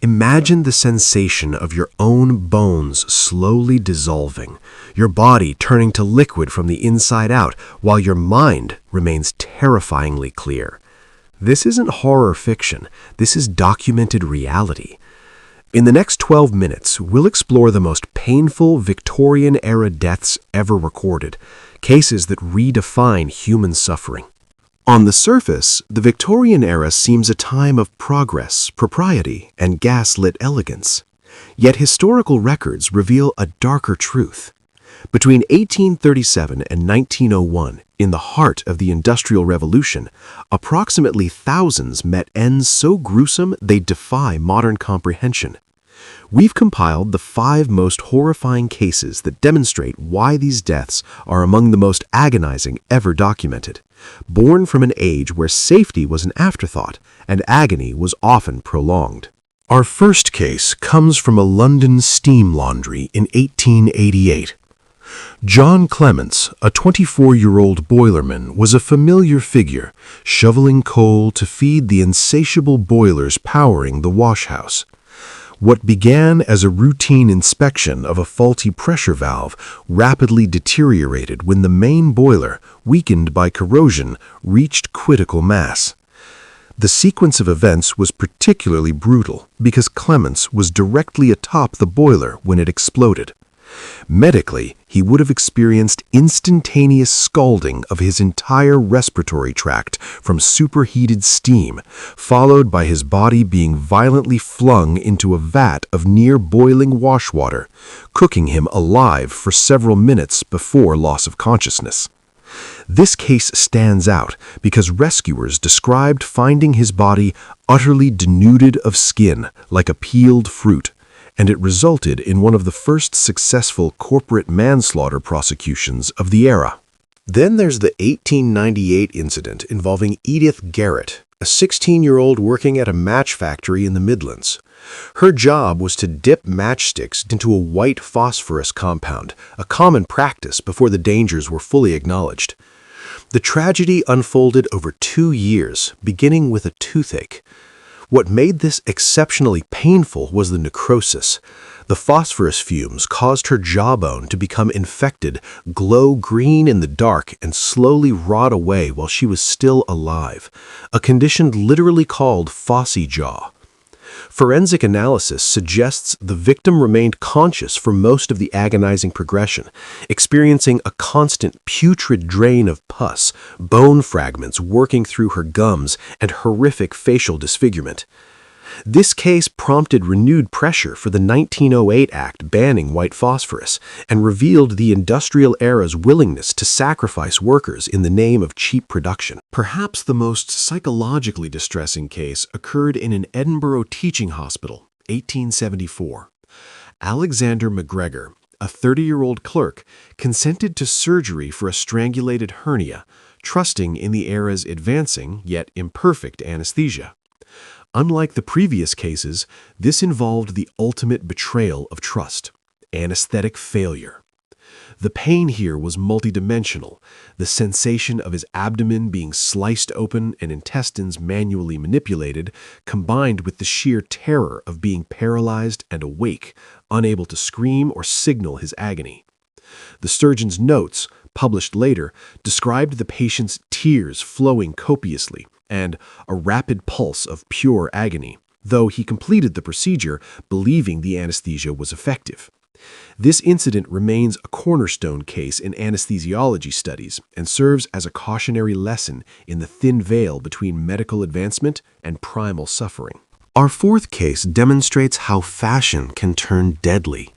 Imagine the sensation of your own bones slowly dissolving, your body turning to liquid from the inside out, while your mind remains terrifyingly clear. This isn't horror fiction, this is documented reality. In the next 12 minutes, we'll explore the most painful Victorian-era deaths ever recorded, cases that redefine human suffering. On the surface, the Victorian era seems a time of progress, propriety, and gas-lit elegance. Yet historical records reveal a darker truth. Between 1837 and 1901, in the heart of the Industrial Revolution, approximately thousands met ends so gruesome they defy modern comprehension. We've compiled the 5 most horrifying cases that demonstrate why these deaths are among the most agonizing ever documented, born from an age where safety was an afterthought and agony was often prolonged. Our first case comes from a London steam laundry in 1888. John Clements, a 24-year-old boilerman, was a familiar figure, shoveling coal to feed the insatiable boilers powering the washhouse. What began as a routine inspection of a faulty pressure valve rapidly deteriorated when the main boiler, weakened by corrosion, reached critical mass. The sequence of events was particularly brutal because Clements was directly atop the boiler when it exploded. Medically, he would have experienced instantaneous scalding of his entire respiratory tract from superheated steam, followed by his body being violently flung into a vat of near-boiling wash water, cooking him alive for several minutes before loss of consciousness. This case stands out because rescuers described finding his body utterly denuded of skin, like a peeled fruit, and it resulted in one of the first successful corporate manslaughter prosecutions of the era. Then there's the 1898 incident involving Edith Garrett, a 16-year-old working at a match factory in the Midlands. Her job was to dip matchsticks into a white phosphorus compound, a common practice before the dangers were fully acknowledged. The tragedy unfolded over 2 years, beginning with a toothache. What made this exceptionally painful was the necrosis. The phosphorus fumes caused her jawbone to become infected, glow green in the dark, and slowly rot away while she was still alive, a condition literally called Phossy jaw. Forensic analysis suggests the victim remained conscious for most of the agonizing progression, experiencing a constant putrid drain of pus, bone fragments working through her gums, and horrific facial disfigurement. This case prompted renewed pressure for the 1908 Act banning white phosphorus and revealed the industrial era's willingness to sacrifice workers in the name of cheap production. Perhaps the most psychologically distressing case occurred in an Edinburgh teaching hospital, 1874. Alexander McGregor, a 30-year-old clerk, consented to surgery for a strangulated hernia, trusting in the era's advancing yet imperfect anesthesia. Unlike the previous cases, this involved the ultimate betrayal of trust, anesthetic failure. The pain here was multidimensional, the sensation of his abdomen being sliced open and intestines manually manipulated, combined with the sheer terror of being paralyzed and awake, unable to scream or signal his agony. The surgeon's notes, published later, described the patient's tears flowing copiously, and a rapid pulse of pure agony, though he completed the procedure believing the anesthesia was effective. This incident remains a cornerstone case in anesthesiology studies and serves as a cautionary lesson in the thin veil between medical advancement and primal suffering. Our fourth case demonstrates how fashion can turn deadly.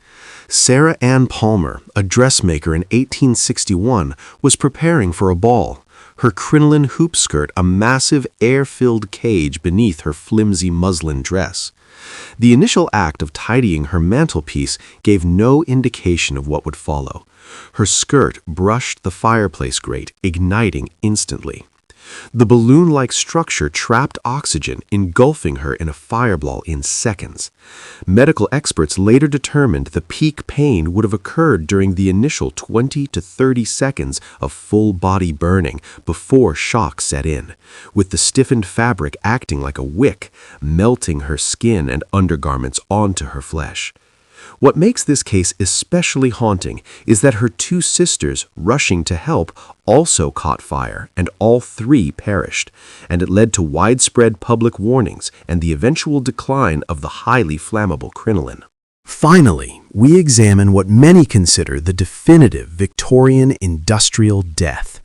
Sarah Ann Palmer, a dressmaker in 1861, was preparing for a ball. Her crinoline hoop skirt a massive air-filled cage beneath her flimsy muslin dress. The initial act of tidying her mantelpiece gave no indication of what would follow. Her skirt brushed the fireplace grate, igniting instantly. The balloon-like structure trapped oxygen, engulfing her in a fireball in seconds. Medical experts later determined the peak pain would have occurred during the initial 20 to 30 seconds of full-body burning before shock set in, with the stiffened fabric acting like a wick, melting her skin and undergarments onto her flesh. What makes this case especially haunting is that her two sisters, rushing to help, also caught fire, and all three perished, and it led to widespread public warnings and the eventual decline of the highly flammable crinoline. Finally, we examine what many consider the definitive Victorian industrial death.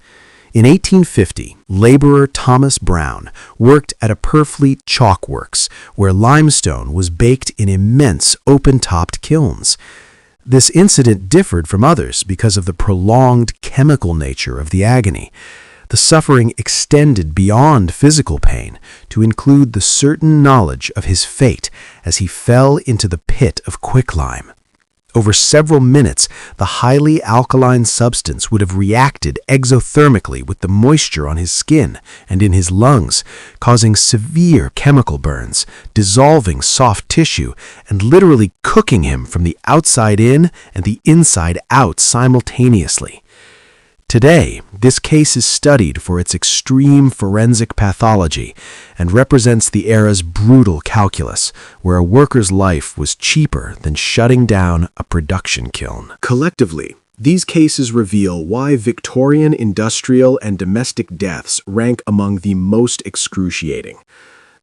In 1850, laborer Thomas Brown worked at a Purfleet chalk works, where limestone was baked in immense open-topped kilns. This incident differed from others because of the prolonged chemical nature of the agony. The suffering extended beyond physical pain to include the certain knowledge of his fate as he fell into the pit of quicklime. Over several minutes, the highly alkaline substance would have reacted exothermically with the moisture on his skin and in his lungs, causing severe chemical burns, dissolving soft tissue, and literally cooking him from the outside in and the inside out simultaneously. Today, this case is studied for its extreme forensic pathology and represents the era's brutal calculus, where a worker's life was cheaper than shutting down a production kiln. Collectively, these cases reveal why Victorian industrial and domestic deaths rank among the most excruciating.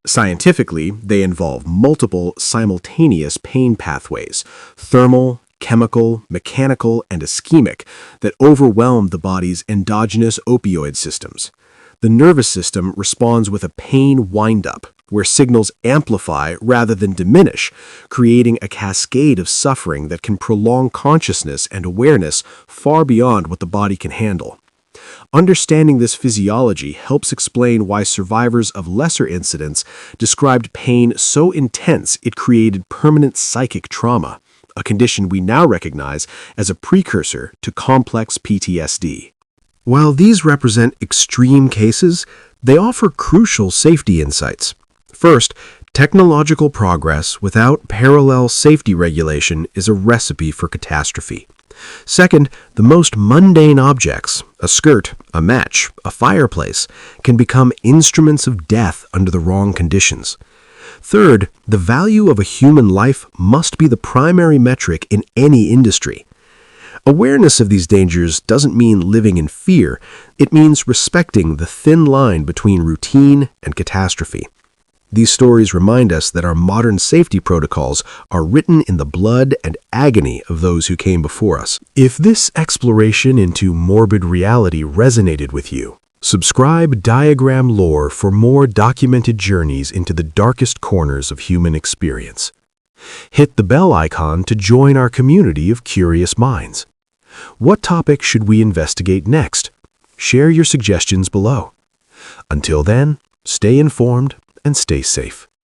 Scientifically, they involve multiple simultaneous pain pathways: thermal, chemical, mechanical, and ischemic, that overwhelm the body's endogenous opioid systems. The nervous system responds with a pain wind-up, where signals amplify rather than diminish, creating a cascade of suffering that can prolong consciousness and awareness far beyond what the body can handle. Understanding this physiology helps explain why survivors of lesser incidents described pain so intense it created permanent psychic trauma, a condition we now recognize as a precursor to complex PTSD. While these represent extreme cases, they offer crucial safety insights. First, technological progress without parallel safety regulation is a recipe for catastrophe. Second, the most mundane objects, a skirt, a match, a fireplace, can become instruments of death under the wrong conditions. Third, the value of a human life must be the primary metric in any industry. Awareness of these dangers doesn't mean living in fear. It means respecting the thin line between routine and catastrophe. These stories remind us that our modern safety protocols are written in the blood and agony of those who came before us. If this exploration into morbid reality resonated with you, subscribe Diagram Lore for more documented journeys into the darkest corners of human experience. Hit the bell icon to join our community of curious minds. What topic should we investigate next? Share your suggestions below. Until then, stay informed and stay safe.